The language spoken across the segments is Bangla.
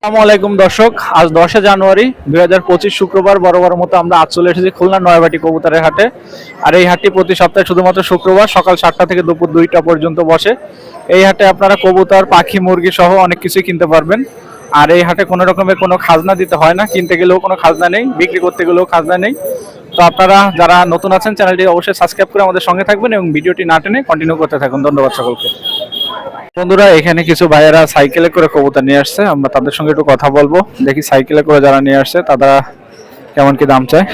আসসালামু আলাইকুম দর্শক, আজ 10 জানুয়ারি 2025 শুক্রবার বরাবর মতো আমরা আজ চলে এসেছি খুলনা নয়াবাটি কবুতরের হাটে। আর এই হাটটি প্রতি সপ্তাহে শুধুমাত্র শুক্রবার সকাল 7টা থেকে দুপুর 2টা পর্যন্ত বসে। এই হাটে আপনারা কবুতর, পাখি, মুরগি সহ অনেক কিছুই কিনতে পারবেন। আর এই হাটে কোনো রকমের কোনো খাজনা দিতে হয় না, কিনতে গেলেও কোনো খাজনা নেই, বিক্রি করতে গেলেও খাজনা নেই। তো আপনারা যারা নতুন আছেন চ্যানেলটি অবশ্যই সাবস্ক্রাইব করে আমাদের সঙ্গে থাকবেন এবং ভিডিওটি না টেনে কন্টিনিউ করতে থাকুন। ধন্যবাদ সকলকে। বন্ধুরা, এখানে কিছু ভাইয়েরা সাইকেলে করে কবুতর নিয়ে আসছে, আমরা তাদের সঙ্গে একটু কথা বলবো। দেখি সাইকেলে করে যারা নিয়ে আসছে তারা কেমন কি দাম চায়।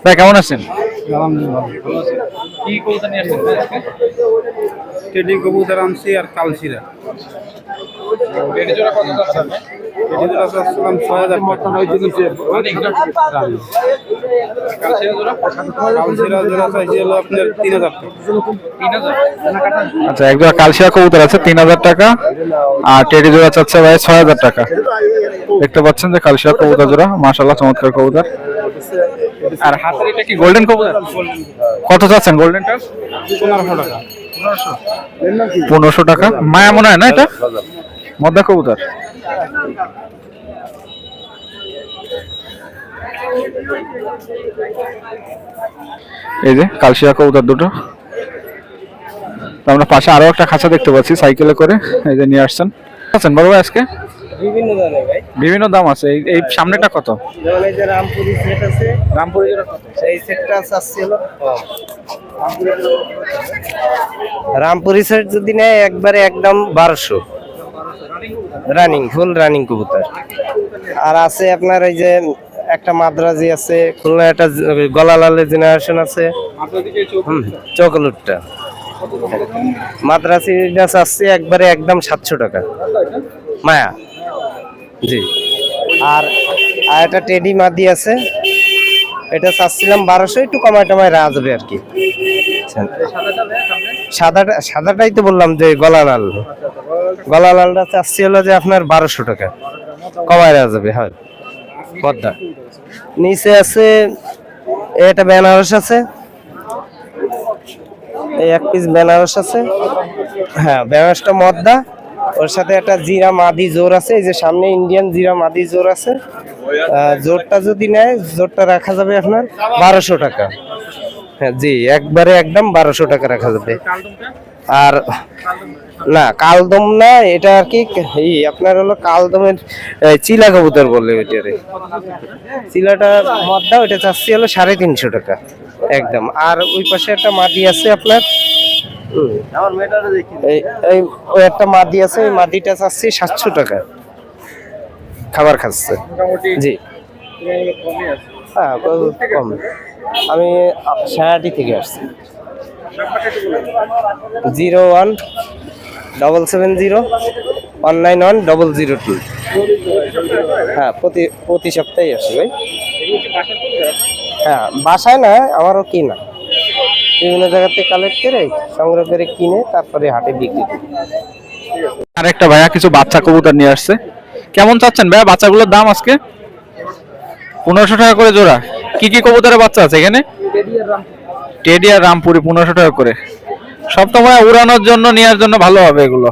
ভাই কেমন আছেন? কি কবুতর নিয়ে আসছেন? টেডি কবুতর আনছি আর কালশিরা। টেডি জোড়া কত যাচ্ছে? টেডি জোড়া চাচ্ছিলাম ৬০০০ টাকা। কালশিরা জোড়া? কালশিরা জোড়া চাইছি হলো আপনার ৩০০০ টাকা। 3000? আচ্ছা, এক জোড়া কালশিরা কবুতর আছে 3000 টাকা, আর টেডি জোড়া চাচ্ছে ভাই ৬০০০ টাকা। দেখতে পাচ্ছেন যে কালশিরা কবুতর জোড়া, মাশাআল্লাহ চমৎকার কবুতর। আর হাতের এটা কি গোল্ডেন কবুতর? কত চাচ্ছেন গোল্ডেনটা? ১৫০০ টাকা। 1500 টাকা। মায়া মনে হয় না এটা? মদ্দা কবুতর। এই যে কালশিয়া কবুতর দুটো। তো আমরা পাশে আরো একটা খাঁচা দেখতে পাচ্ছি সাইকেলে করে, এই যে নিয়ে আসছেন। আছেন বড় ভাই আজকে? বিভিন্ন দামে ভাই। বিভিন্ন দাম আছে। এই সামনেটা কত? যেমন এই যে রামপুরি সেট আছে, রামপুরি জোড়া কত? এই সেটটা চাচ্ছি হলো রামপুরি সেট যদি নেয় একবারে একদম ১২০০ রানিং, ফুল রানিং কবুতর। আর আছে আপনার এই যে একটা মাদ্রাজি আছে, খুলনা একটা গলালালের জেনারেশন আছে, চকলেটটা মাদ্রাসিটা চাচ্ছি একবারে একদম ৭০০ টাকা মায়া। জি। আর একটা টেডি মাদি আছে, এটা চাচ্ছিলাম ১২০০, একটু কমায় টমায় রাজবে আর কি। সাদাটাই তো বললাম যে গলালালটা চাচ্ছি হলো যে আপনার ১২০০ টাকা, কমায় রাজবে। হয় পদ্মা। নিচে আছে এটা বেনারস আছে, এই এক পিস বেনারস আছে। হ্যাঁ, বেনারসটা মদ্দা, ওর সাথে একটা জিরা মাদি জোর আছে, এই যে সামনে ইন্ডিয়ান জিরা মাদি জোর আছে। জোরটা যদি নেয় জোরটা রাখা যাবে আপনার ১২০০ টাকা। হ্যাঁ জি, একবারে একদম ১২০০ টাকা রাখা যাবে। আর না, কালদম না, এটা আর কি আপনার হলো কালদমের চিলা কবুতর বলে ওইটারে। চিলাটা মদ্দা, ওইটা চাচ্ছি হলো ৩৫০ টাকা একদম। আর ওই পাশে একটা মাদি আছে আপনার, ওই একটা মাদি আছে, ওই মাদিটা চাচ্ছি ৭০০ টাকা, খাবার খাচ্ছে। জি হ্যাঁ, কম। আমি সারাটি থেকে আসছি। 017701910002। হ্যাঁ, প্রতি সপ্তাহে আসি ভাই। হ্যাঁ, বাসায় না, আমারও কিনা, বিভিন্ন জায়গা থেকে কালেক্ট করে সংগ্রহ করে কিনে তারপরে হাটে বিক্রি করি। আরেকটা ভাইয়া কিছু বাচ্চা কবুতর নিয়ে আসছে। কেমন চাচ্ছেন ভাইয়া বাচ্চাগুলোর দাম আজকে? 1500 টাকা করে জোড়া। কি কি কবুতরের বাচ্চা আছে এখানে? টেডি আর রামপুরি 1500 টাকা করে। সব তো ভাই উড়ানোর জন্য, নেওয়ার জন্য ভালো হবে এগুলো,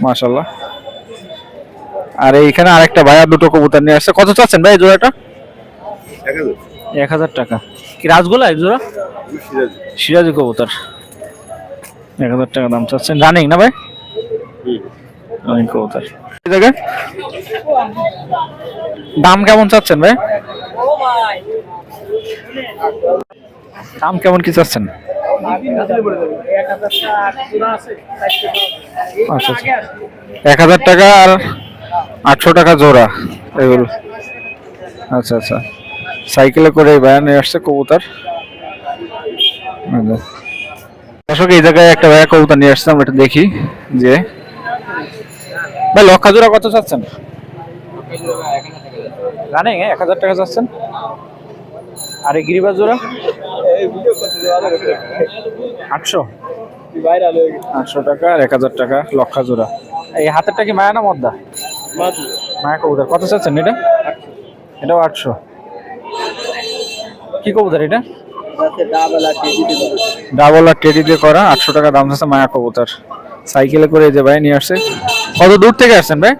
মাশাআল্লাহ। আর এইখানে আরেকটা ভাইয়া দুটো কবুতর নিয়ে আসছে। কত চাচ্ছেন ভাই জোড়াটা? 1000 টাকা। কি রাজগোলা এক জোড়া? সিরাজি কবুতর 1000 টাকা দাম চাচ্ছেন। রানিং না ভাই? রানিং কবুতর। এই জায়গায় দাম কেমন চাচ্ছেন ভাই? দাম কেমন কি চাচ্ছেন? আচ্ছা, 1000 টাকা আর 800 টাকা জোড়া এগুলো। আচ্ছা আচ্ছা, সাইকেলে করে ভাইয়া নিয়ে আসছে কবুতর। দর্শক, এই জায়গায় একটা ভাইয়া কবুতর নিয়ে আসছে, আমরা এটা দেখি। যে ভাই লক্ষা জোড়া কত চাচ্ছেন? রানিং 1000 টাকা চাচ্ছেন। আর এই গিরিবাজ জোড়া 800 টাকা আর 1000 টাকা লক্ষা জোড়া। এই হাতেরটা কি মায়া না মদ্দা? মায়া কবুতর। কত চাচ্ছেন এটা? এটাও 800। কি কবুতর এটা? ডাবল আর টেডি দিয়ে করা, 800 টাকা দাম আছে মায়া কবুতর। সাইকেলে করে এই যে ভাই নিয়ে আসছে। কত দূর থেকে আসছেন ভাই?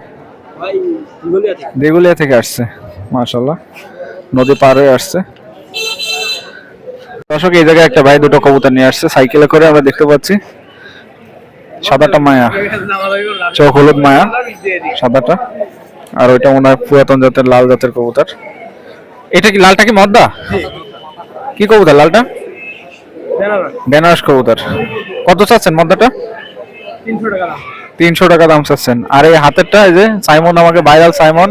দেগুলিয়া থেকে আসছে, মাশাআল্লাহ, নদী পার হয়ে আসছে। দর্শক এই জায়গায় একটা ভাই দুটো কবুতর নিয়ে আসছে সাইকেলে করে, আমরা দেখতে পাচ্ছি। সাদাটা মায়া, চোখ হলুদ মায়া সাদাটা, আর ওইটা মনে হয় পুরাতন জাতের লাল জাতের কবুতর। এটা কি লালটা কি মদ্দা? কি কবুতর লালটা? বেনারস কবুতর। কত চাচ্ছেন মদ্দাটা? 300 টাকা দাম চাচ্ছেন। আর এই হাতেরটা, এই যে সাইমন, আমাকে ভাইরাল সাইমন,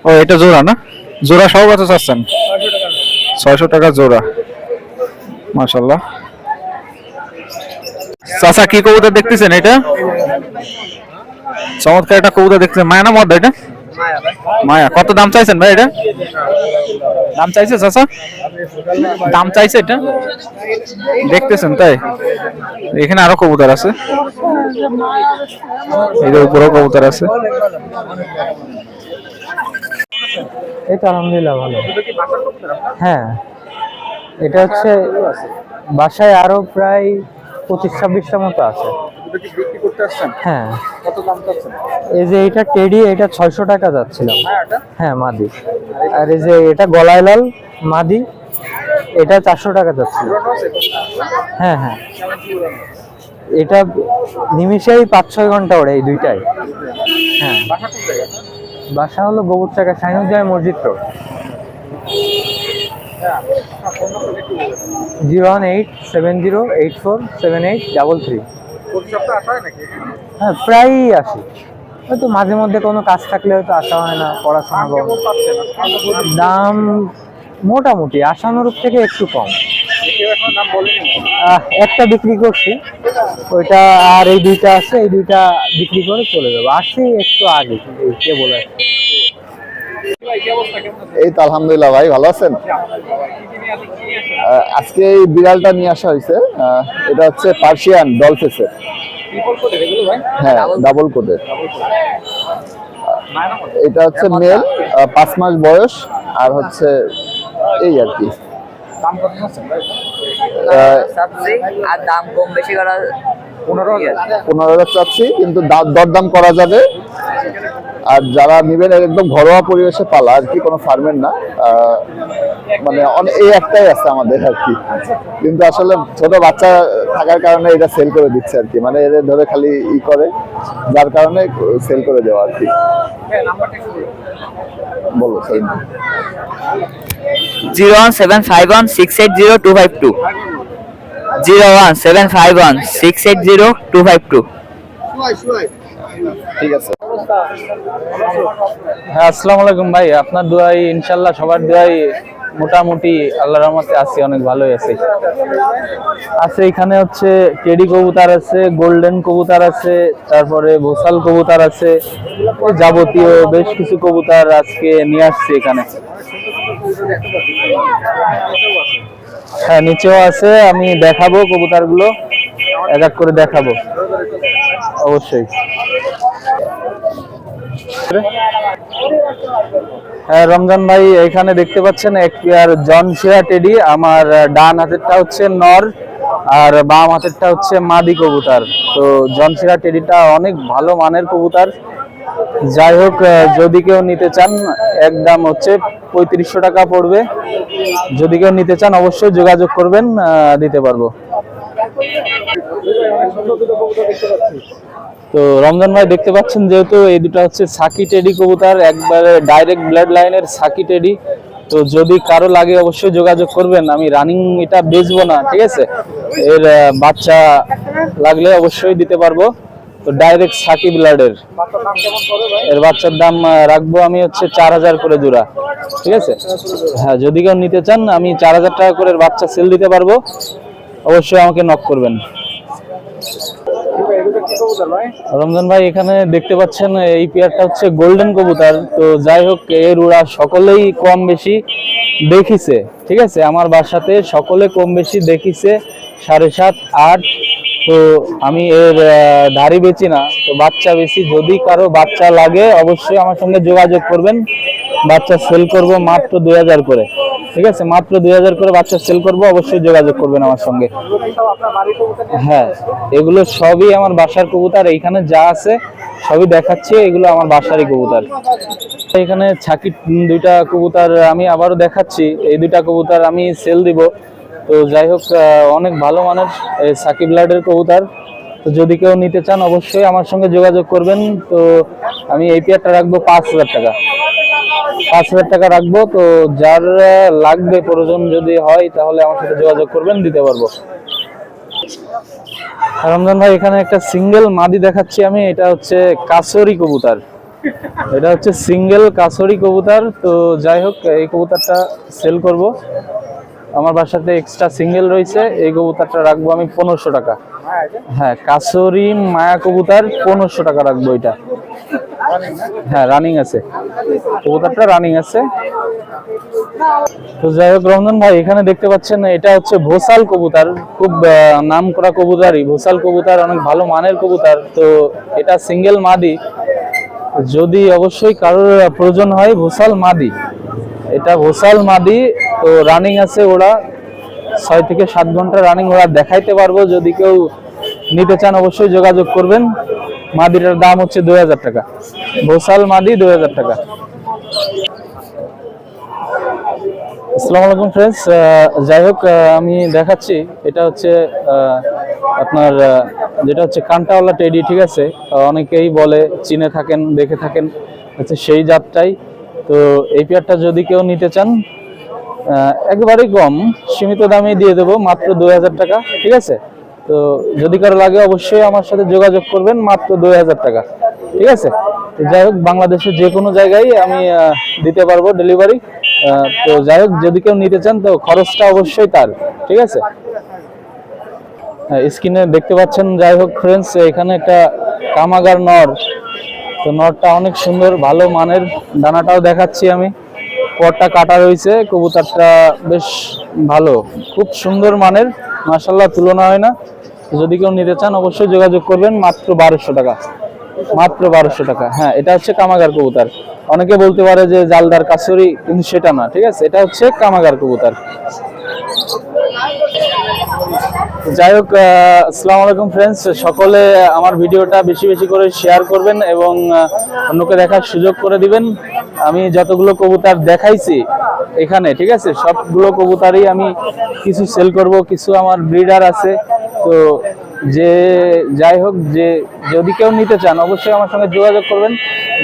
ও এটা জোড়া না? জোড়া সহ কত চাচ্ছেন? 600 টাকা জোড়া, মাশাআল্লাহ। চাচা কি কবুতর দেখতেছেন? এটা চমৎকার একটা কবুতর দেখতেছেন। মায়া না মদ্দা এটা? মায়া। কত দাম চাইছেন ভাই এটা? দাম চাইছে চাচা? দাম চাইছে এটা? দেখতেছেন তাই? এখানে আরো কবুতর আছে, এদের উপরেও কবুতর আছে। এই তো আলহামদুলিল্লাহ ভালো। হ্যাঁ, এটা হচ্ছে বাসায় আরো প্রায় 25-26টা মতো আছে। হ্যাঁ। এই যে এটা টেডি, এটা 600 টাকা যাচ্ছিলাম। হ্যাঁ মাদি। আর এই যে এটা গলায় লাল মাদি, এটা 400 টাকা যাচ্ছিল। হ্যাঁ হ্যাঁ, এটা নিমিশেই 5-6 ঘন্টা ওড়ে এই দুইটাই। হ্যাঁ, বাসা হলো গোবরচাকা, শাইনুজ্জামান মসজিদ রোড। 01870847833। হ্যাঁ প্রায়ই আসি, হয়তো মাঝে মধ্যে কোনো কাজ থাকলে হয়তো আসা হয় না, পড়াশোনা কম। দাম মোটামুটি আশানুরূপ থেকে একটু কম। একটা বিক্রি করছি ওইটা, আর এই দুইটা আছে, এই দুইটা বিক্রি করে চলে যাবো। আসছি একটু আগে, কে বলে। এই তো আলহামদুলিল্লাহ ভাই, ভালো আছেন? আজকে এই বিড়ালটা নিয়ে আসা হয়েছে, এটা হচ্ছে পার্সিয়ান ডলফেসের। হ্যাঁ, ডাবল কোটের। এটা হচ্ছে মেল, 5 মাস বয়স, আর হচ্ছে এই আর কি। আর দাম কম বেশি করা 15,000 চাচ্ছি, কিন্তু দরদাম করা যাবে। আর যারা নিবেন একদম ঘরোয়া পরিবেশে পালা আর কি, কোনো ফার্মের না, মানে এই একটাই আছে আমাদের আর কি। কিন্তু আসলে ছোট বাচ্চা থাকার কারণে এটা সেল করে দিচ্ছে আর কি, মানে এদের ধরে খালি ই করে, যার কারণে সেল করে দেওয়া আর কি। বলো স্যার। 01751680252 01751680252। ঠিক আছে। হ্যাঁ আসসালামু আলাইকুম ভাই, আপনার দোয়াই ইনশাল্লাহ, সবার দোয়াই মোটামুটি আল্লাহর রহমতে আছি, অনেক ভালোই আছি। এখানে হচ্ছে টেডি কবুতর আছে, গোল্ডেন কবুতর আছে, তারপরে ভোসাল কবুতর আছে, যাবতীয় বেশ কিছু কবুতর আজকে নিয়ে আসছি এখানে। হ্যাঁ নিচেও আছে, আমি দেখাবো কবুতরগুলো, এক এক করে দেখাবো অবশ্যই। হ্যাঁ রমজান ভাই, এখানে দেখতে পাচ্ছেন এক পেয়ার জনশিয়া টেডি। আমার ডান হাতেরটা হচ্ছে নর, আর বাম হাতেরটা হচ্ছে মাদি কবুতর। তো জনশিয়া টেডিটা অনেক ভালো মানের কবুতর। যাই হোক, যদি কেউ নিতে চান, একদম হচ্ছে 3500 টাকা পড়বে। যদি কেউ নিতে চান অবশ্যই যোগাযোগ করবেন, দিতে পারবো। তো রমজান ভাই দেখতে পাচ্ছেন, যেহেতু এই দুটো হচ্ছে সাকি টেডি কবুতর, একবারে ডাইরেক্ট ব্লাড লাইনের সাকি টেডি। তো যদি কারো লাগে অবশ্যই যোগাযোগ করবেন। আমি রানিং এটা বেচবো না, ঠিক আছে? এর বাচ্চা লাগলে অবশ্যই দিতে পারবো। তো ডাইরেক্ট সাকি ব্লাডের এর বাচ্চার দাম রাখবো আমি হচ্ছে 4000 করে জোড়া, ঠিক আছে? হ্যাঁ, যদি কেউ নিতে চান আমি 4000 টাকা করে বাচ্চা সেল দিতে পারবো, অবশ্যই আমাকে নক করবেন। রমজান ভাই, এখানে দেখতে পাচ্ছেন এই পেয়ারটা হচ্ছে গোল্ডেন কবুতর। তো যাই হোক, এর উড়া সকলেই কম বেশি দেখিছে, ঠিক আছে? আমার বাসাতে সকলে কম বেশি দেখিছে 7.5, 8। তো আমি এর ধারি বেচি না, তো বাচ্চা বেশি। যদি কারো বাচ্চা লাগে অবশ্যই আমার সঙ্গে যোগাযোগ করবেন, বাচ্চা সেল করব মাত্র 2000 করে। ঠিক আছে, মাত্র 2000 করে বাচ্চা সেল করব, অবশ্যই যোগাযোগ করবেন আমার সঙ্গে। হ্যাঁ, এগুলো সবই আমার বাসার কবুতর, এইখানে যা আছে সবই দেখাচ্ছি, এগুলো আমার বাসারই কবুতর। এখানে ছাকি দুইটা কবুতর আমি আবারও দেখাচ্ছি, এই দুইটা কবুতর আমি সেল দিব। তো যাই হোক, অনেক ভালো মানের সাকিব ব্লাডের কবুতর। তো যদি কেউ নিতে চান অবশ্যই আমার সঙ্গে যোগাযোগ করবেন। তো আমি এই পেয়ারটা রাখবো 5000 টাকা, 5000 টাকা রাখবো। তো যার লাগবে প্রয়োজন যদি হয় তাহলে আমার সাথে যোগাযোগ করবেন, দিতে পারবো। রমজান ভাই, এখানে একটা সিঙ্গেল মাদি দেখাচ্ছি আমি, এটা হচ্ছে কাসরি কবুতর, এটা হচ্ছে সিঙ্গেল কাসরি কবুতর। তো যাই হোক, এই কবুতরটা সেল করব, আমার বাসাতে এক্সট্রা সিঙ্গেল রয়েছে, এই কবুতরটা রাখবো আমি 1500 টাকা। হ্যাঁ, কাসরি মায়া কবুতর 1500 টাকা রাখবো এটা। হ্যাঁ, রানিং আছে, কবুতরটা রানিং আছে। তো যাই হোক রমজান ভাই, এখানে দেখতে পাচ্ছেন এটা হচ্ছে ভোসাল কবুতর, খুব নাম করা কবুতরই ভোসাল কবুতর, অনেক ভালো মানের কবুতর। তো এটা সিঙ্গেল মাদি, যদি অবশ্যই কারোর প্রয়োজন হয় ভোসাল মাদি, এটা ভোসাল মাদি। তো রানিং আছে, ওরা 6 থেকে 7 ঘন্টা রানিং, ওরা দেখাইতে পারবো। যদি কেউ নিতে চান অবশ্যই যোগাযোগ করবেন। মাদিটার দাম হচ্ছে 2000 টাকা, ভোসাল মাদি 2000 টাকা। আসসালামু আলাইকুম ফ্রেন্ডস, যাই হোক আমি দেখাচ্ছি, এটা হচ্ছে আপনার যেটা হচ্ছে কান্টাওয়ালা টেডি, ঠিক আছে, অনেকেই বলে চিনে থাকেন, দেখে থাকেন, হচ্ছে সেই জাতটাই। তো এই পেয়ারটা যদি কেউ নিতে চান একেবারেই কম সীমিত দামে দিয়ে দেবো, মাত্র 2000 টাকা, ঠিক আছে। তো যদি কারো লাগে অবশ্যই আমার সাথে যোগাযোগ করবেন, মাত্র 2000 টাকা, ঠিক আছে। তো যাই হোক, বাংলাদেশের যে কোনো জায়গায় আমি দিতে পারবো ডেলিভারি। তো যাই হোক, যদি কেউ নিতে চান তো খরচটা অবশ্যই তার, ঠিক আছে। স্ক্রিনে দেখতে পাচ্ছেন। যাই হোক ফ্রেন্ডস, এখানে একটা কামাগার নর, তো নরটা অনেক সুন্দর, ভালো মানের, দানাটাও দেখাচ্ছি আমি, পরটা কাটা রয়েছে, কবুতরটা বেশ ভালো, খুব সুন্দর মানের, মাশাআল্লাহ, তুলনা হয় না। যদি কেউ নিতে চান অবশ্যই যোগাযোগ করবেন, মাত্র 1200 টাকা, মাত্র 1200 টাকা। হ্যাঁ, এটা হচ্ছে কামাগার কবুতর। অনেকে বলতে পারে যে জালদার কাসরি, কিন্তু সেটা না, ঠিক আছে, এটা হচ্ছে কামাগার কবুতর। যাই হোক, আসসালামু আলাইকুম ফ্রেন্ডস, সকলে আমার ভিডিওটা বেশি বেশি করে শেয়ার করবেন এবং অন্যকে দেখার সুযোগ করে দিবেন। আমি যতগুলো কবুতর দেখাইছি এখানে, ঠিক আছে, সবগুলো কবুতরই আমি কিছু সেল করব, কিছু আমার ব্রিডার আছে। তো যে যাই হোক, যে যদি কেউ নিতে চান অবশ্যই আমার সঙ্গে যোগাযোগ করবেন।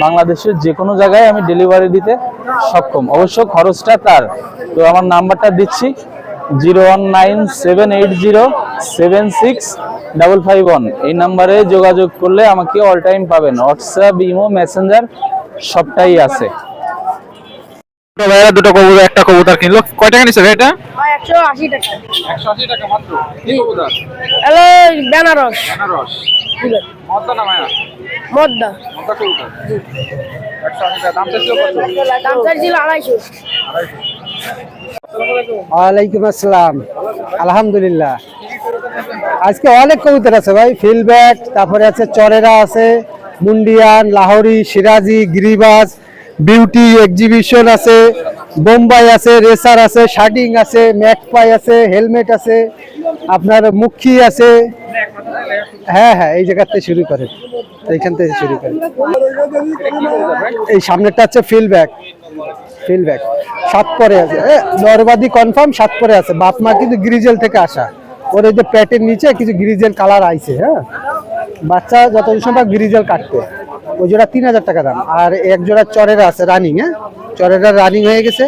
বাংলাদেশের যে কোনো জায়গায় আমি ডেলিভারি দিতে সক্ষম, অবশ্য খরচটা তার। তো আমার নাম্বারটা দিচ্ছি 0197807651, এই নাম্বারে যোগাযোগ করলে আমাকে অল টাইম পাবেন, হোয়াটসঅ্যাপ, ইমো, মেসেঞ্জার সবটাই আছে। দুটো কবুতর, একটা কবুতর কিনলো, কয় টাকা নিছে ভাই এটা? 180 টাকা। 180 টাকা মাত্র। কি কবুতর? হ্যালো, বেনারস। বেনারস। মদ্দা না মায়া? মদ্দা। মদ্দা কবুতর। 180 টাকা দাম চাইছিল কত? দাম চাইছিল 250। ওয়ালাইকুম আসসালাম, আলহামদুলিল্লাহ। আজকে অনেক কবুতর আছে ভাই, ফিলব্যাক, তারপরে আছে চরেরা আছে, মুন্ডিয়ান, লাহোরি, সিরাজি, গিরিবাজ, বিউটি, এক্সিবিশন আছে, বোম্বাই আছে, রেসার আছে, শার্টিং আছে, ম্যাকপাই আছে, হেলমেট আছে, আপনার মুখী আছে। হ্যাঁ হ্যাঁ, এই জায়গাতে শুরু করেন, এইখান থেকে শুরু করেন। এই সামনেটা হচ্ছে ফিলব্যাক, ফিলব্যাক 7 পরে আছে, নরবাদি কনফার্ম 7 পরে আছে। বাপ মা কিন্তু গ্রিজেল থেকে আসা, ওর এই যে প্যাটের নিচে কিছু গ্রিজেল কালার আইছে। হ্যাঁ, বাচ্চা যত সম্ভব গ্রিজেল কাটবে। ওই জোড়া 3000 টাকা দাম। আর এক জোড়া চরেরা আছে রানিং, হ্যাঁ, চরেরা রানিং হয়ে গেছে,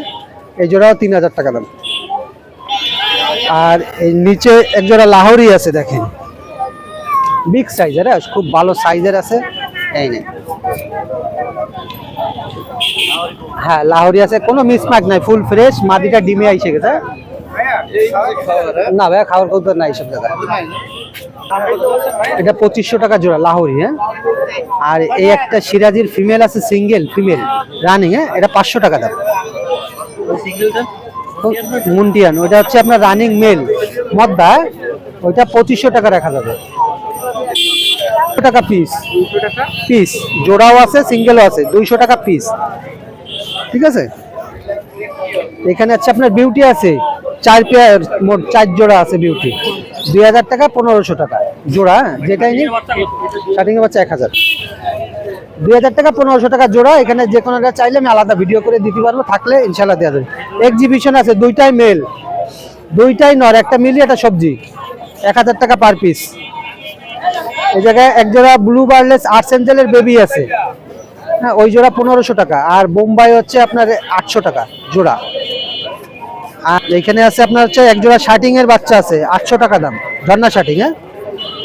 এই জোড়াও 3000 টাকা দাম। আর এই নিচে এক জোড়া লাহোরি আছে, দেখেন বিগ সাইজের, খুব ভালো সাইজের আছে, এই নেই। হ্যাঁ, লাহোরি আছে, কোনো মিসমার্ক নাই, ফুল ফ্রেশ, মাদিটা ডিমে আইসে গেছে। না ভাই, খাওয়ার কবুতর নাই সব জায়গায়। এটা 2500 টাকা জোড়া লাহোরি। হ্যাঁ, আর এই একটা সিরাজির ফিমেল আছে, সিঙ্গেল ফিমেল রানিং, হ্যাঁ, এটা 500 টাকা দাম। মুন্ডিয়ান, ওইটা হচ্ছে আপনার রানিং মেল মদ্দা, ওইটা 2500 টাকা রাখা যাবে, টাকা পিস, পিস জোড়াও আছে, সিঙ্গেলও আছে, 200 টাকা পিস, ঠিক আছে। এখানে আছে আপনার বিউটি আছে 4 পেয়ার, মোট 4 জোড়া আছে বিউটি। 2000 টাকা, 1500 টাকা জোড়া। যেটাই নিন, স্টার্টিং এর বাচ্চা 1000, 2000 টাকা, 1500 টাকা জোড়া। এখানে যে কোনো একটা চাইলে আমি আলাদা ভিডিও করে দিতে পারবো, থাকলে ইনশাল্লাহ দেওয়া যাবে। এক্সিবিশন আছে, দুইটাই মেল, দুইটাই নর, একটা মিলি একটা সবজি, 1000 টাকা পার পিস। এই জায়গায় এক জোড়া ব্লু বার্লেস আর্সেঞ্জেলের বেবি আছে, হ্যাঁ, ওই জোড়া 1500 টাকা। আর বোম্বাই হচ্ছে আপনার 800 টাকা জোড়া। আর এইখানে আছে আপনার হচ্ছে এক জোড়া শার্টিং এর বাচ্চা আছে, 800 টাকা দাম, ঝর্ণা শার্টিং। হ্যাঁ,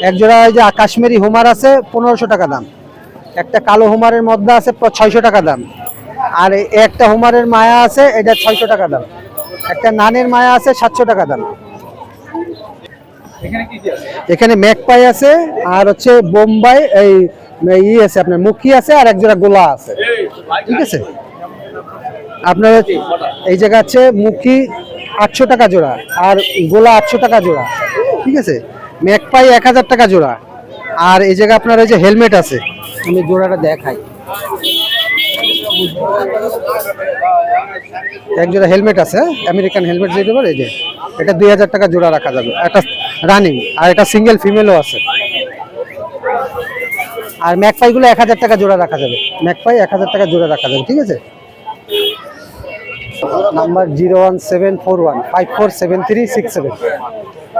এক জোড়া এই যে কাশ্মীরি হোমার আছে, 1500 টাকা দাম। একটা কালো হোমারের মধ্যে আছে 600 টাকা দাম। আর একটা হোমারের মায়া আছে, এটা 600 টাকা দাম। একটা নানের মায়া আছে 700 টাকা দাম। এখানে ম্যাকপাই আছে, আর হচ্ছে বোম্বাই এই আছে আপনার মুখী আছে, আর এক জোড়া গোলা আছে। ঠিক আছে, আপনার এই জায়গা আছে মুখী 800 টাকা জোড়া, আর গোলা 800 টাকা জোড়া। ঠিক আছে, ম্যাকপাই 1000 টাকা জোড়া। আর এই জায়গা আপনার ওই যে হেলমেট আছে, আমি জোড়াটা দেখাই। এক জোড়া হেলমেট আছে, আমেরিকান হেলমেট যেটা বলে, এই যে এটা 2000 টাকা জোড়া রাখা যাবে, একটা রানিং, আর এটা সিঙ্গেল ফিমেলও আছে। আর ম্যাকপাই গুলো 1000 টাকা জোড়া রাখা যাবে, ম্যাকপাই 1000 টাকা জোড়া রাখা যাবে। ঠিক আছে, নাম্বার 01741547367,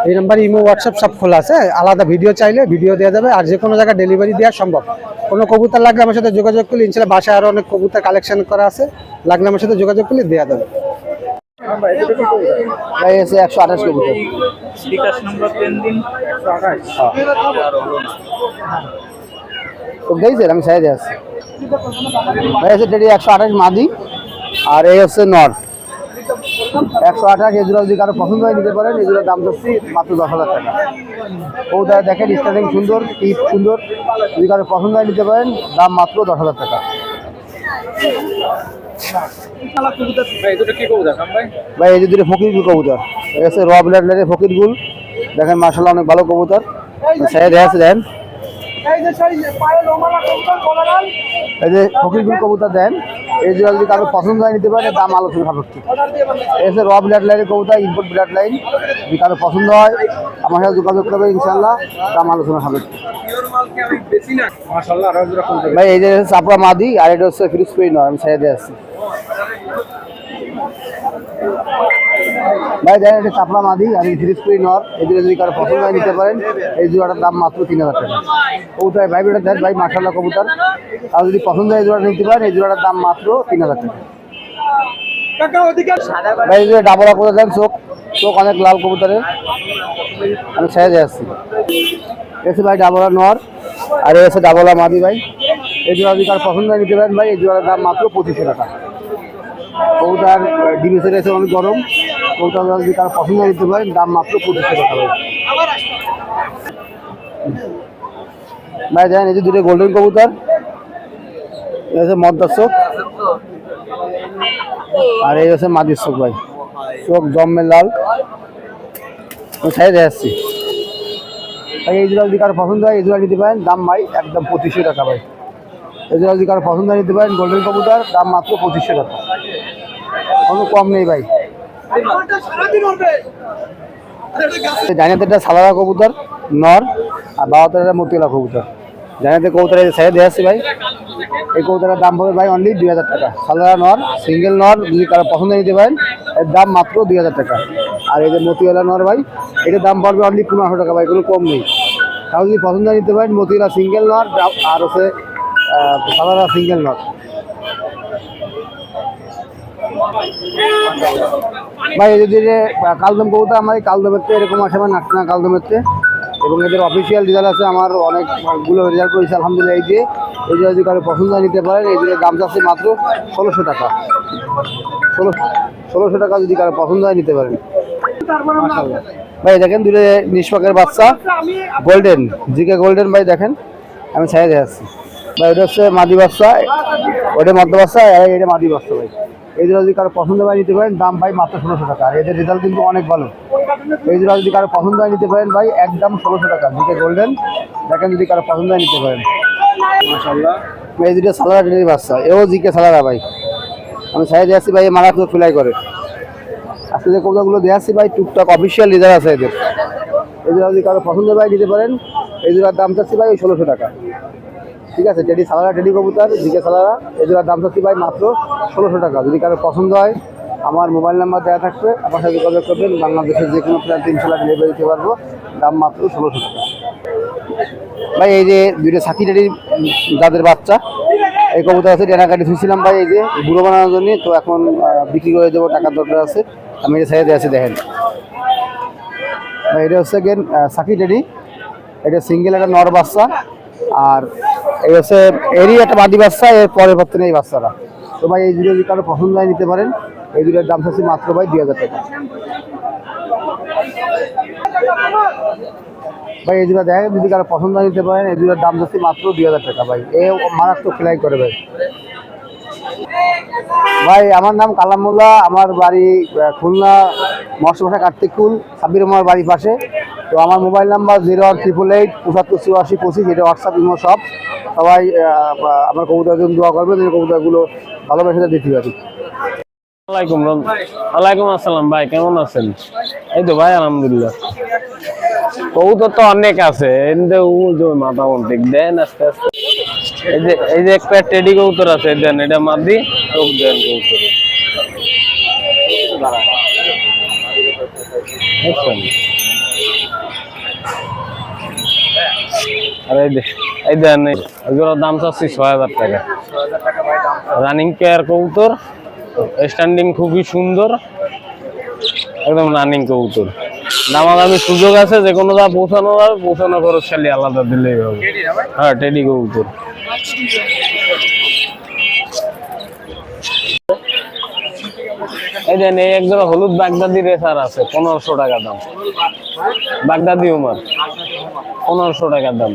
এই নাম্বার ইমো হোয়াটসঅ্যাপ সব খোলা আছে। আলাদা ভিডিও চাইলে ভিডিও দেওয়া যাবে, আর যে কোনো জায়গায় ডেলিভারি দেওয়া সম্ভব। কোনো কবুতর লাগলে আমার সাথে যোগাযোগ করলে ইনশাআল্লাহ, বাসায় আরো অনেক কবুতর কালেকশন করা আছে, লাগলে আমার সাথে যোগাযোগ করলে দেওয়া যাবে। ভাই এসে 128 কবুতর। বিকাশ নম্বর দেন দিন 128। তো দেখছেন আমি সাইডে আছি ভাই। এসে টেডি 128 মাদি, আর এই হচ্ছে নর 128। এগুলো যদি কারো পছন্দ হয় নিতে পারেন। এগুলোর দাম যাচ্ছে মাত্র 10,000 টাকা। কবুতর দেখেন, স্টার্টিং সুন্দর, টিপ সুন্দর, যদি কারো পছন্দ হয় নিতে পারেন, দাম মাত্র 10,000 টাকা। ভাই এই যে দুটো ফকির গুল কবুতর, ঠিক আছে, র ব্লাড লাইনের ফকির গুল, দেখেন মাশাআল্লাহ অনেক ভালো কবুতর। সাইডে আছে দেন, এই যে ফকির গুল কবুতর দেন। এই যে যদি কারো পছন্দ হয় নিতে পারেন, দাম আলোচনা সাপেক্ষে। এই যে র ব্লাড লাইনের কবুতর, ইম্পোর্ট ব্লাড লাইন, যদি কারো পছন্দ হয় আমার সাথে যোগাযোগ করবে ইনশাআল্লাহ, দাম আলোচনা সাপেক্ষে। ভাই এই যে চাপড়া মাদি, আর এটা হচ্ছে ফ্রিজ পেই নয়, আমি সাইডে আছি ভাই। দেখেন এটা চাপড়া মাদি, আর এই ফ্রিজ পেই নর। এগুলো যদি কারো পছন্দ হয় নিতে পারেন। এই জোড়াটার দাম মাত্র 3000 টাকা। কবুতর ভাই বেটা দেন ভাই, মাশাআল্লাহ কবুতর। আর যদি পছন্দ হয় এই জোড়াটা নিতে পারেন। এই জোড়াটার দাম মাত্র 3000 টাকা। ভাই এই যে ডাবলা কবুতর দেন, চোখ চোখ অনেক লাল কবুতরের, আমি সাইডে আসছি। এসে ভাই ডাবলা নর, আর এসে ডাবলা মাদি ভাই। এই জোড়া যদি কারো পছন্দ হয় নিতে পারেন ভাই। এই জোড়ার দাম মাত্র 2500 টাকা। কবুতর ডিমে ছেড়ে এসে অনেক গরম, কবুতর যদি কারো পছন্দ হয় নিতে পারেন, দাম মাত্র 2500 টাকা ভাই। ভাই দেখেন এই যে দুটো গোল্ডেন কবুতর, এই হচ্ছে মদ্দার চোখ, আর এই হচ্ছে মাদির চোখ ভাই। চোখ জম্মের লাল, সাইডে আসছি ভাই। এই জোড়া যদি কারো পছন্দ হয় এই জোড়া নিতে পারেন, দাম ভাই একদম 2500 টাকা ভাই। এই জোড়া যদি কারো পছন্দ হয় নিতে পারেন, গোল্ডেন কবুতর, দাম মাত্র 2500 টাকা, কোনো কম নেই ভাই। জানাতে সালারা কবুতর নর, আর বাবাতের মতিলা কবুতর। জানাতে কবুতরের সাইডে দিয়ে আসছি ভাই। এই কবুতরের দাম পড়বে ভাই অনলি 2000 টাকা। সালারা নর, সিঙ্গেল নর, যদি কারো পছন্দ নিতে পারেন, এর দাম মাত্র 2000 টাকা। আর এই যে মতিওয়ালা নর ভাই, এটার দাম পড়বে অনলি 1500 টাকা ভাই, কোনো কম নেই। তাও যদি পছন্দ নিতে পারেন, মতিওয়ালা সিঙ্গেল নর, আর হচ্ছে সালারা সিঙ্গেল নর ভাই। এই যে কালদম কবুতর, আমার এই কালদমের এরকম আসে আমার নাকনা কালদমের, এবং এদের অফিসিয়াল রেজাল্ট আছে, আমার অনেকগুলো রেজাল্ট করেছে আলহামদুলিল্লাহ। এই যে যদি কারো পছন্দ নিতে পারেন, এই যে দাম যাচ্ছে মাত্র 1600 টাকা। 1600 টাকা যদি কারো পছন্দ হয় নিতে পারেন ভাই। দেখেন দুটো নিষ্পাকের বাচ্চা গোল্ডেন, জিকে গোল্ডেন ভাই। দেখেন আমি ছাইয়ে আসছি ভাই। ওটা হচ্ছে মাদি বাচ্চা, ওটা মধ্য বাচ্চা, আর এটা মাদি বাচ্চা ভাই। এই জোড়া যদি কারো পছন্দ হয় নিতে পারেন, দাম ভাই মাত্র 1600 টাকা। আর এদের রেজাল্ট কিন্তু অনেক ভালো। এই জোড়া যদি কারো পছন্দ হয় নিতে পারেন ভাই, একদম 1600 টাকা। জিকে গোল্ডেন দেখেন, যদি কারো পছন্দ হয় নিতে পারেন। মাশাআল্লাহ এই দুটো সালারা ডেলিভারি বাচ্চা, এও জিকে সালারা ভাই। আমি সাইডে আসছি ভাই, মারাত্মক ফ্লাই করে। আজকে যে কবুতরগুলো দেখাচ্ছি ভাই টুকটাক অফিসিয়াল রেজাল্ট আছে এদের। এই জোড়া যদি কারো পছন্দ ভাই নিতে পারেন। এই জোড়ার দাম চাচ্ছি ভাই 1600 টাকা। ঠিক আছে, টেডি সালারা, টেডি কবুতর, জিকে সালারা, এই জোড়ার দাম চাচ্ছি ভাই মাত্র 1600 টাকা। যদি কারো পছন্দ হয় আমার মোবাইল নাম্বার দেওয়া থাকবে, আমার সাথে যোগাযোগ করবেন। বাংলাদেশের যে কোনো প্রায় 300 টাকা ডেলিভারি দিতে পারবো, দাম মাত্র 1600 টাকা। ভাই এই যে দুইটা সাথী টেডির যাদের বাচ্চা, এই কবুতর আছে ডেনাকাটি ধুইছিলাম ভাই এই যে বুড়ো বানানোর জন্য, তো এখন বিক্রি করে দেবো, টাকার দরকার আছে, আমি এটা ছেড়ে দিয়ে আছি। দেখেন ভাই এটা হচ্ছে গেন সাকি টেডি, এটা সিঙ্গেল একটা নর বাচ্চা, আর এই হচ্ছে এরই একটা বাদি বাচ্চা, এর পরের পর এই বাচ্চারা। তো ভাই এই দুটো যদি কারো পছন্দ হয় নিতে পারেন। এই দুটোর দাম হচ্ছে মাত্র ভাই 2000 টাকা। ভাই এই দুটো দেখেন, যদি কারো পছন্দ হয় নিতে পারেন। এই দুটোর দাম হচ্ছে মাত্র 2000 টাকা। ভাই এ মারাত্মক ফ্লাই করে ভাই। ভাই আমার নাম কালাম মোল্লা, আমার বাড়ি খুলনা মৎস্যবাসা কার্তিকুল, সাব্বির আমার বাড়ির পাশে। তো আমার মোবাইল নাম্বার 01888 75 84 25, এটা হোয়াটসঅ্যাপ ইমো সব। সবাই আমার কবুতরের জন্য দোয়া করবেন, এই কবুতরগুলো ভালোবাসা দিতে পারি। ওয়ালাইকুম আসসালাম ভাই, কেমন আছেন? এই তো ভাই আলহামদুলিল্লাহ। কবুতর তো অনেক আছে, মোটামুটি দেন আস্তে আস্তে। এই যে একটা টেডি কবুতর আছে, দেন এটা মাদি, চোখ দেন কবুতর। আর এই দেন এগুলোর দাম চাচ্ছি 6000 টাকা। রানিং কেয়ার কবুতর, স্ট্যান্ডিং খুবই সুন্দর, একদম রানিং কবুতর। দামাদামি সুযোগ আছে, যে কোনো যা পৌঁছানো যাবে, পৌঁছানো খরচ খালি আলাদা দিলেই হবে। হ্যাঁ টেডি কবুতর। এই দেন এই একজোড়া হলুদ বাগদাদি রেসার আছে, 1500 টাকা দাম। বাগদাদি উমার 1500 টাকা দাম।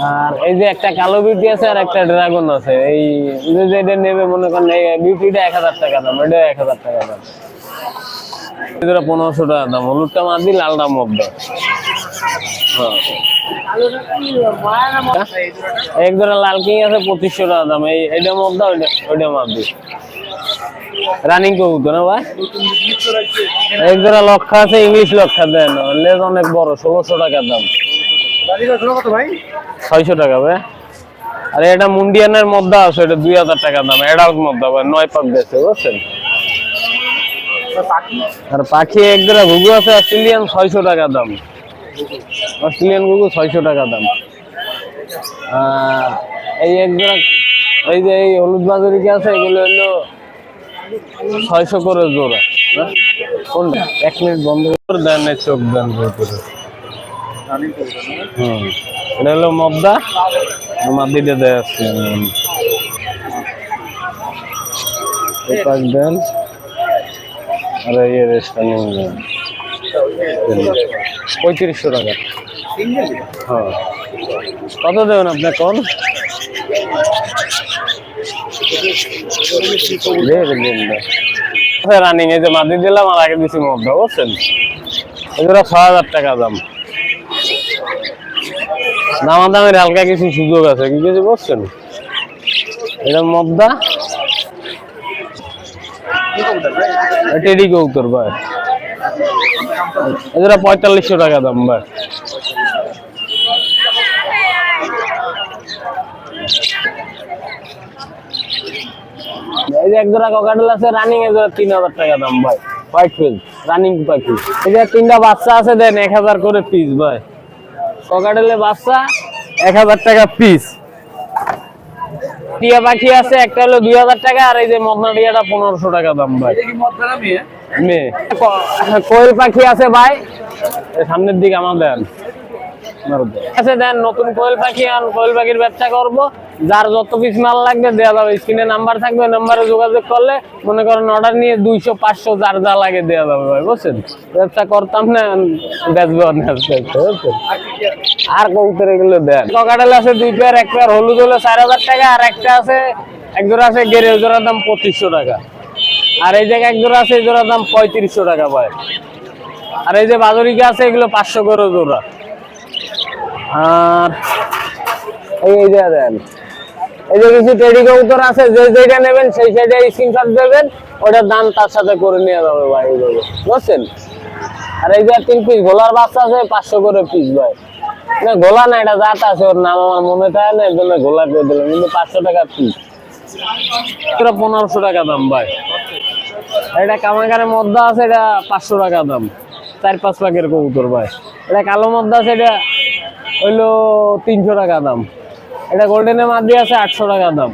আর এই যে একটা কালো বিউটি আছে আর একটা ড্রাগন আছে, এই যেটা নেবে মনে করেন এই বিউটিটা 1000 টাকা দাম, এটা 1000 টাকা দাম। এটা 1500 টাকা দাম। হলুদটা মাদি, লালটা মদ্দা। হ্যাঁ এক জোড়া লাল কিং আছে 2500 টাকা দাম। এইটা মদ্দা, ওইটা মাদি। রানিং কবুতর না ভাই? এক জোড়া লক্ষা আছে, ইংলিশ লক্ষা, দেন লেজ অনেক বড়, 1600 টাকা দাম। 600 টাকা ভাই। আর এটা মুন্ডিয়ানের মধ্যে আছে, এটা 2000 টাকা দাম। অ্যাডাল্ট মধ্যে ভাই, 9 পাক গেছে, বুঝছেন? আর পাখি এক জোড়া ঘুঘু আছে অস্ট্রেলিয়ান, 600 টাকা দাম। অস্ট্রেলিয়ান ঘুঘু 600 টাকা দাম। আর এই এক জোড়া এই যে এই হলুদ বাজারিকে আছে, এগুলো হলো 600 করে জোড়া। কোনটা? 1 মিনিট বন্ধ করে দেন, চোখ দেন ভিতরে। এটা হলো মদ্দা, মাদিটা দেয় আছে। দেন আর এই রেস্টানিং 3500 টাকা। হ্যাঁ কত দেবেন আপনি কোন? রানিং এই যে মাদি দিলাম, আর আগে দিচ্ছি মদ্দা, বুঝছেন? এগুলো 6000 টাকা দাম। দামাদামের হালকা কিছু সুযোগ আছে, কি কিছু বুঝছেন? এটা মদ্দা, টেডি কবুতর ভাই। এগুলো 4500 টাকা দাম ভাই। এই যে এক জোড়া ককাটেল আছে রানিং, এ 3000 টাকা দাম ভাই। হোয়াইট ফেজ রানিং পাখি। এই যে 3টা বাচ্চা আছে, দেন 1000 করে পিস ভাই। ককাটেলের বাচ্চা 1000 টাকা পিস। টিয়া পাখি আছে, একটা হলো 2000 টাকা, আর এই যে মদনা টিয়াটা 1500 টাকা দাম ভাই। মেয়ে কোয়েল পাখি আছে ভাই, সামনের দিকে আমাদের আছে, দেন নতুন কোয়েল পাখি আন, কোয়েল পাখির ব্যবসা করবো। যার যত পিস মাল লাগবে দেওয়া যাবে, স্ক্রিনে নাম্বার থাকবে, নাম্বারে যোগাযোগ করলে মনে করেন অর্ডার নিয়ে 200 500 যার যা লাগে দেওয়া যাবে ভাই, বুঝছেন? ব্যবসা করতাম না, বেচবো বুঝছেন? আর কবুতর এগুলো দেন। ককাটেল আছে 2 পেয়ার, 1 পেয়ার হলুদ হলো 4000 টাকা, আর একটা আছে এক জোড়া আছে গেরে, ওই জোড়ার দাম 2500 টাকা। আর এই জায়গায় এক জোড়া আছে, এই জোড়ার দাম 3500 টাকা ভাই। আর এই যে বাদরিকা আছে, এগুলো 500 করে জোড়া। আর এই যে দেন এই যে কিছু টেডি কবুতর আছে, যে যেটা নেবেন সেই সাইডে স্ক্রিনশট দেবেন, ওটার দাম তার সাথে করে নিয়ে যাবে ভাই, এইভাবে বুঝছেন। আর এই যে 3 পিস গোলার বাচ্চা আছে 500 করে পিস ভাই, না গোলা না, এটা জাত আছে, ওর নাম আমার মনে থাকে না, এর জন্য গোলা করে দিলাম, কিন্তু 500 টাকা পিস, 1500 টাকা দাম ভাই। এটা কামাকারের মধ্যে আছে, এটা 500 টাকা দাম, 4-5 লাখের কবুতর ভাই। এটা কালো মধ্যে আছে, এটা হইলো 300 টাকা দাম। এটা গোল্ডেনের মাদি আছে 800 টাকা দাম।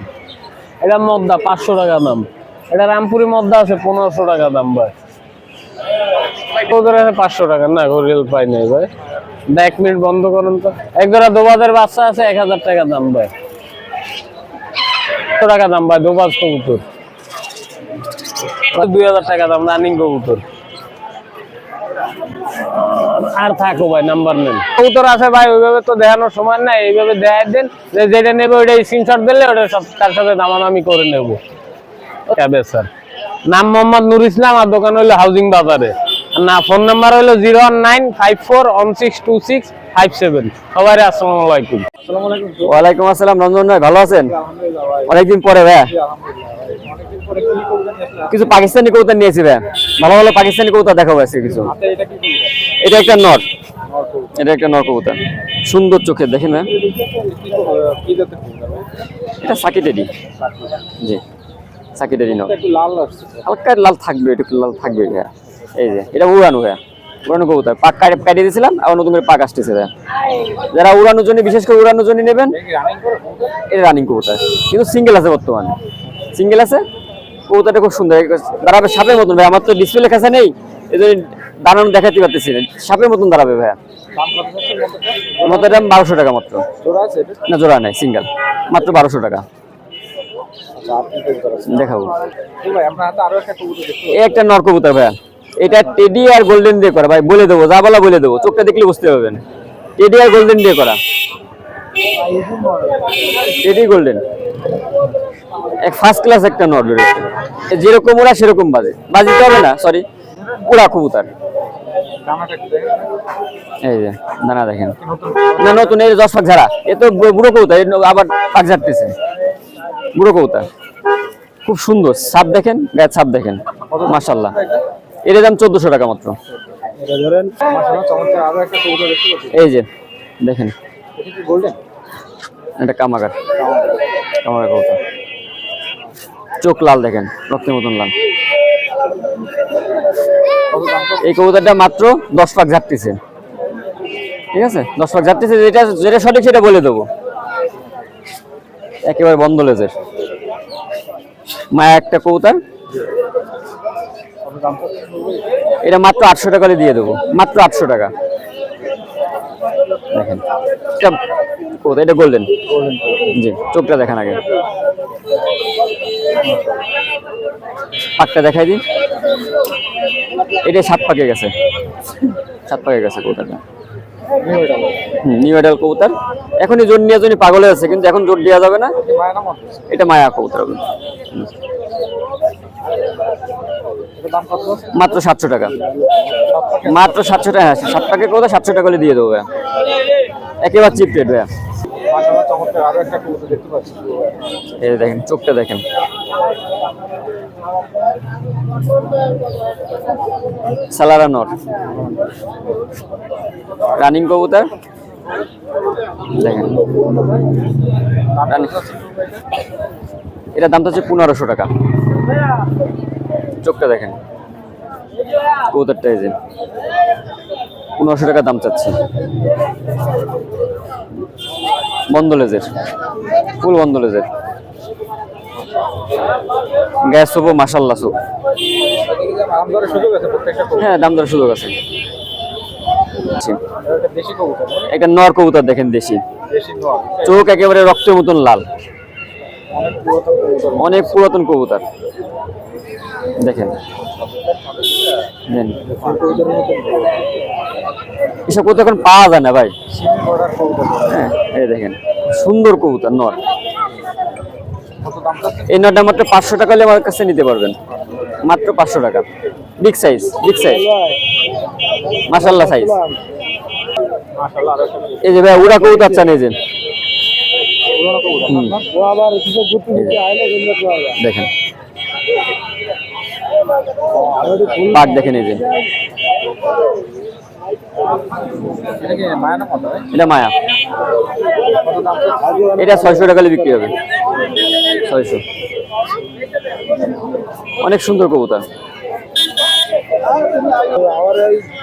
এটা মদ্দা 500 টাকা দাম। এটা রামপুরি মদ্দা আছে 1500 টাকা দাম ভাই। কবুতর আছে 500 টাকা, না গোরিল পাই নাই ভাই। 1 মিনিট বন্ধ করুন তো। এক জোড়া দোবাজের বাচ্চা আছে 1000 টাকা দাম ভাই, 100 টাকা দাম ভাই। দোবাজ কবুতর 2000 টাকা দাম, রানিং কবুতর। আর থাকো ভাই, নাম্বার নেন। কবুতর আছে ভাই, ওইভাবে তো দেখানোর সময় নাই, এইভাবে দেখাই দেন, যে যেটা নেবে ওইটা স্ক্রিনশট দিলে ওটা সব তার সাথে দামাদামি করে নেবো। স্যার নাম মোহাম্মদ নুর ইসলাম, আর দোকান হইলো হাউজিং বাজারে, না ফোন নাম্বার হইলো 01954162657। সবাই আসসালামু আলাইকুম। ওয়ালাইকুম আসসালাম। রঞ্জন ভাই ভালো আছেন? অনেকদিন পরে ভাই কিছু পাকিস্তানি কবুতর নিয়েছি ভাই, ভালো ভালো পাকিস্তানি কবুতর দেখাবো আজকে কিছু। এটা একটা নর, এটা একটা নর কবুতর, সুন্দর চোখের, দেখেন না, এটা সাকি টেডি। জি সাকি টেডি নর, হালকা লাল থাকবে, একটু লাল থাকবে ভাইয়া। এই যে এটা উড়ানো ভাইয়া, উড়ানো কবুতর, পাক কাটিয়ে দিয়েছিলাম, আবার নতুন করে পাক আসতেছে ভাইয়া। যারা উড়ানোর জন্য, বিশেষ করে উড়ানোর জন্য নেবেন, এটা রানিং কবুতর, কিন্তু সিঙ্গেল আছে, বর্তমানে সিঙ্গেল আছে। কবুতরটা খুব সুন্দর, দাঁড়াবে সাপের মতন ভাই। আমার তো ডিসপ্লে লেখা নেই, এই জন্য দাঁড়ানো দেখাতে পারতেছি না, সাপের মতন দাঁড়াবে ভাইয়া। দাম 1200 টাকা মাত্র, না জোড়া নাই, সিঙ্গেল, মাত্র 1200 টাকা দেখাবো। এই একটা নর কবুতর ভাইয়া, এটা টেডি আর গোল্ডেন দিয়ে করা ভাই, বলে দেবো, যা বলা বলে দেবো, চোখটা দেখলে বুঝতে পারবেন। টেডি আর গোল্ডেন দিয়ে করা, টেডি গোল্ডেন, এক ফার্স্ট ক্লাস একটা নর বেরোচ্ছে, যেরকম ওরা সেরকম বাজিতে হবে না, সরি পুরা কবুতর। এই যে দানা দেখেন, না নতুন, এই 10 পাক ঝাড়া, এ তো বুড়ো কবুতর, আবার পাক ঝাড়তেছে, বুড়ো কবুতর, খুব সুন্দর। সাপ দেখেন, গায়ের সাপ দেখেন, মাশাআল্লাহ। এর দাম 1400 টাকা মাত্র। এই যে দেখেন, এটা কামাগার, কামাগার কবুতর, চোখ লাল দেখেন, রক্তের মতন লাল। এই কবুতরটা মাত্র 10 পাক ঝাড়তেছে, ঠিক আছে, 10 পাক ঝাড়তেছে, যেটা যেটা সঠিক সেটা বলে দেবো। একেবারে বন্ধ লেজের মায়া একটা কবুতর, এটা মাত্র 800 টাকা দিয়ে দেবো, মাত্র 800 টাকা। দেখেন এটা গোল্ডেন, জি চোখটা দেখেন আগে, পাকটা দেখাই দিন। এটা 7 পাকে গেছে, 7 পাকে গেছে কবুতরটা, নিউ এডাল কবুতর। এখনই জোর নিয়ে জন্য পাগলে আছে, কিন্তু এখন জোর দেওয়া যাবে না, এটা মায়া কবুতর হবে। মাত্র 700 টাকা, মাত্র 700 টাকা। 7 পাকে কবুতর 700 টাকা করে দিয়ে দেবো ভাইয়া, একেবারে চিপ রেট ভাইয়া। এই দেখেন চোখটা দেখেন, সালারা নর, রানিং কবুতর দেখেন। এটা দামটা হচ্ছে 1500 টাকা। চোখটা দেখেন, কবুতরটা এই যে 1500 টাকা দাম চাচ্ছি। বন্ধ লেজের, ফুল বন্ধ লেজের, গ্যাস সোপ, মাশাআল্লাহ সোপ। হ্যাঁ দাম দরের সুযোগ আছে। একটা নর কবুতর দেখেন, দেশি, চোখ একেবারে রক্তের মতন লাল, অনেক পুরাতন কবুতর দেখেন। এসব কবুতর এখন পাওয়া যায় না ভাই। হ্যাঁ এই দেখেন সুন্দর কবুতর নর, এই নরটা মাত্র 500 টাকা হলে আমার কাছে নিতে পারবেন, মাত্র 500 টাকা। বিগ সাইজ, বিগ সাইজ, মাশাআল্লাহ সাইজ। এই যে ভাই উড়া কবুতর চান, এই যে দেখেন পাট দেখেন এই যে এটা মায়া, এটা 600 টাকা বিক্রি হবে। 600, অনেক সুন্দর কবুতর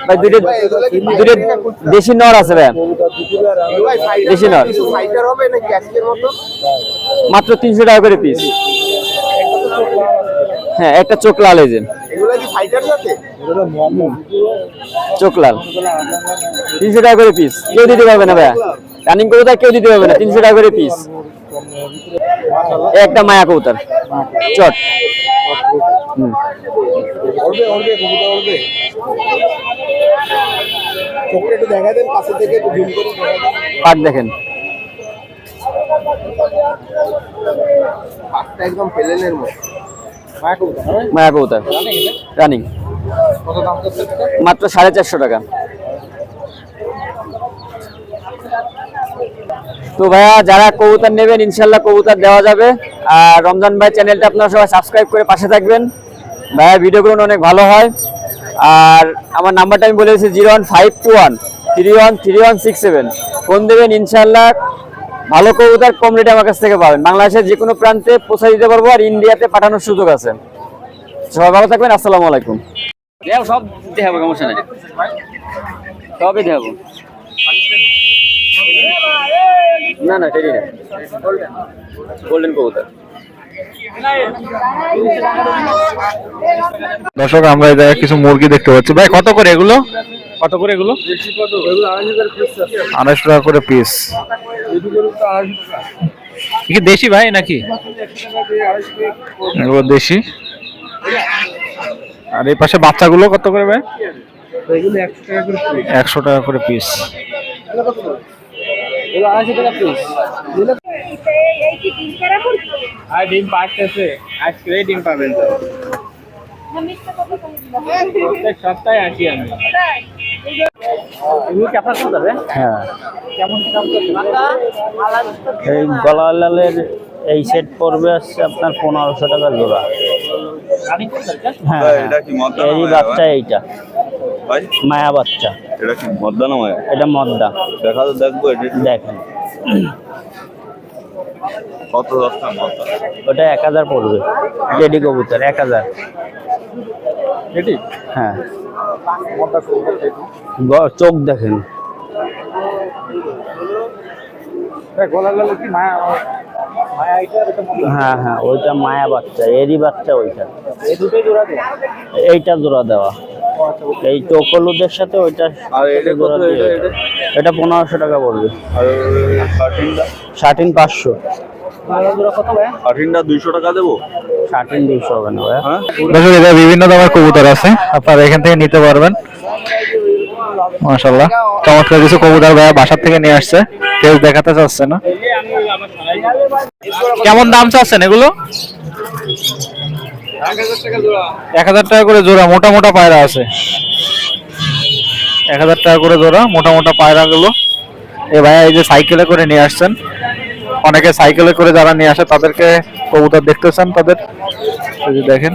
ভাই। দুইটা দেশি নর আছে ভাই, দেশি নর মাত্র 300 টাকা করে পিস। হ্যাঁ, একটা চোখ লাল, এই যে চোখ লাল, 300 টাকা করে পিস। কেউ দিতে পারবে না ভাইয়া, রানিং কবুতর কেউ দিতে পারবে না, 300 টাকা করে পিস। একটা মায়া কবুতর চট। পাট দেখেন, একদম প্লেনের মতো মায়া কবুতর রানিং, মাত্র 450 টাকা। তো ভাইয়া যারা কবুতর নেবেন ইনশাল্লাহ কবুতর দেওয়া যাবে। আর রমজান ভাই চ্যানেলটা আপনারা সবাই সাবস্ক্রাইব করে পাশে থাকবেন। ভাইয়া ভিডিওগুলো অনেক ভালো হয়। আর আমার নাম্বারটা আমি বলেছি 01521313167, ফোন দেবেন ইনশাল্লাহ ভালো কবুতর কম রেটে আমার কাছ থেকে পাবেন। বাংলাদেশের যে কোনো প্রান্তে পৌঁছে দিতে পারবো, আর ইন্ডিয়াতে পাঠানোর সুযোগ আছে। সবাই ভালো থাকবেন, আসসালামু আলাইকুম। সব দেখাবো, সমস্যা নেই, সবই দেখাবো। না না টেডি না, গোল্ডেন কবুতর। দর্শক আমরা এই জায়গায় কিছু মুরগি দেখতে পাচ্ছি। ভাই কত করে এগুলো? কত করে এগুলো? 250 টাকা করে পিস। কি দেশি ভাই নাকি? এগুলো দেশি। আর এই পাশে বাচ্চাগুলো কত করে ভাই? 100 টাকা করে পিস। ডিম পাচ্ছে, আজকে ডিম পাবেন তো, প্রত্যেক সপ্তাহে আসি আমি। এগুলো কি আপনার চলবে? হ্যাঁ। কেমন দাম চলছে? এই গলা লালের এই সেট পড়বে আসছে আপনার 1500 টাকা জোড়া। হ্যাঁ, এরই বাচ্চা এইটা মায়া বাচ্চা। এটা কি মদ্দা না মায়া? এটা মদ্দা। দেখা তো দেখবো, দেখেন কত দশটা মদ্দা? ওটা 1000 পড়বে। টেডি কবুতর 1000। হ্যাঁ, চোখ দেখেন। হ্যাঁ হ্যাঁ, ওইটা মায়া বাচ্চা, এরই বাচ্চা ওইটা। এইটা জোড়া দেওয়া, এই চোখ হলুদের সাথে ওইটা। আর এটা কত? এটা 1500 টাকা পড়বে। আর শার্টিনটা? শার্টিন 500। শার্টিনটা 200 টাকা দেবো? শার্টিন 200 হবে না ভাই। হ্যাঁ, দর্শক এটা বিভিন্ন দামের কবুতর আছে, আপনারা এখান থেকে নিতে পারবেন। মাশাআল্লাহ, চমৎকার কিছু কবুতর ভাইয়া বাসা থেকে নিয়ে আসছে, কেউ দেখাতে চাচ্ছে না। কেমন দাম চাচ্ছেন এগুলো? 1000 টাকা করে জোড়া। মোটা মোটা পায়রা আছে, 1000 টাকা করে জোড়া, মোটা মোটা পায়রা গুলো। এ ভাইয়া এই যে সাইকেলে করে নিয়ে আসছেন, অনেকে সাইকেলে করে যারা নিয়ে আসে তাদেরকে কবুতর দেখতেছেন, তাদের এই যে দেখেন